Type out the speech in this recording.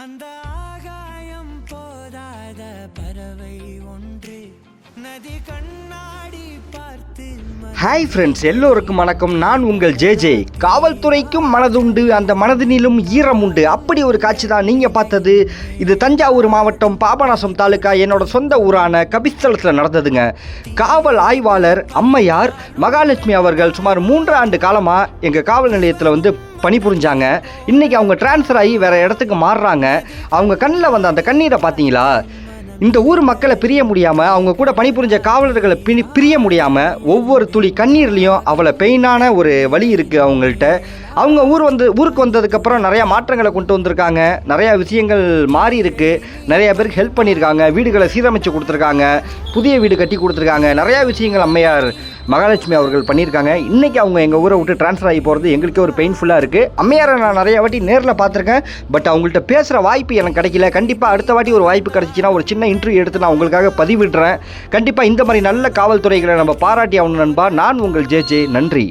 அந்த ஆகாயம் போதாத பறவை ஒன்று நதி கண்ணாடி பார்த்து ஹாய் ஃப்ரெண்ட்ஸ், எல்லோருக்கும் வணக்கம். நான் உங்கள் ஜேஜே. காவல்துறைக்கும் மனதுண்டு, அந்த மனதினிலும் ஈரம் உண்டு. அப்படி ஒரு காட்சி தான் நீங்கள் பார்த்தது. இது தஞ்சாவூர் மாவட்டம் பாபநாசம் தாலுக்கா, என்னோட சொந்த ஊரான கபிஸ்தலத்தில் நடந்ததுங்க. காவல் ஆய்வாளர் அம்மையார் மகாலட்சுமி அவர்கள் சுமார் 3 ஆண்டு காலமாக எங்கள் காவல் நிலையத்தில் பணிபுரிஞ்சாங்க. இன்றைக்கி அவங்க டிரான்ஸ்ஃபர் ஆகி வேறு இடத்துக்கு மாறுறாங்க. அவங்க கண்ணில் வந்த அந்த கண்ணீரை பார்த்தீங்களா? இந்த ஊர் மக்களை பிரிய முடியாமல், அவங்க கூட பணிபுரிஞ்ச காவலர்களை பிரிய முடியாமல், ஒவ்வொரு துளி கண்ணீர்லேயும் அவ்வளோ பெயினான ஒரு வழி இருக்குது அவங்கள்ட்ட. அவங்க ஊருக்கு வந்ததுக்கப்புறம் நிறையா மாற்றங்களை கொண்டு வந்திருக்காங்க. நிறையா விஷயங்கள் மாறி இருக்குது. நிறையா பேருக்கு ஹெல்ப் பண்ணியிருக்காங்க. வீடுகளை சீரமைச்சு கொடுத்துருக்காங்க. புதிய வீடு கட்டி கொடுத்துருக்காங்க. நிறையா விஷயங்கள் அம்மையார் மகாலட்சுமி அவர்கள் பண்ணியிருக்காங்க. இன்றைக்கி அவங்க எங்கள் ஊரை விட்டு ட்ரான்ஸ்ஃபர் ஆகி போகிறது எங்களுக்கே ஒரு பெயின்ஃபுல்லாக இருக்குது. அம்மையாரை நான் நிறையா வாட்டி நேரில் பார்த்துருக்கேன். பட் அவங்கள்ட்ட பேசுகிற வாய்ப்பு எனக்கு கிடைக்கல. கண்டிப்பாக அடுத்த வாட்டி ஒரு வாய்ப்பு கிடச்சிச்சின்னா ஒரு சின்ன இன்டர்வியூ எடுத்து நான் உங்களுக்காக பதிவிடுறேன். கண்டிப்பாக இந்த மாதிரி நல்ல காவல்துறைகளை நம்ம பாராட்டி ஆகணும் நண்பா. நான் உங்கள் ஜேஜே. நன்றி.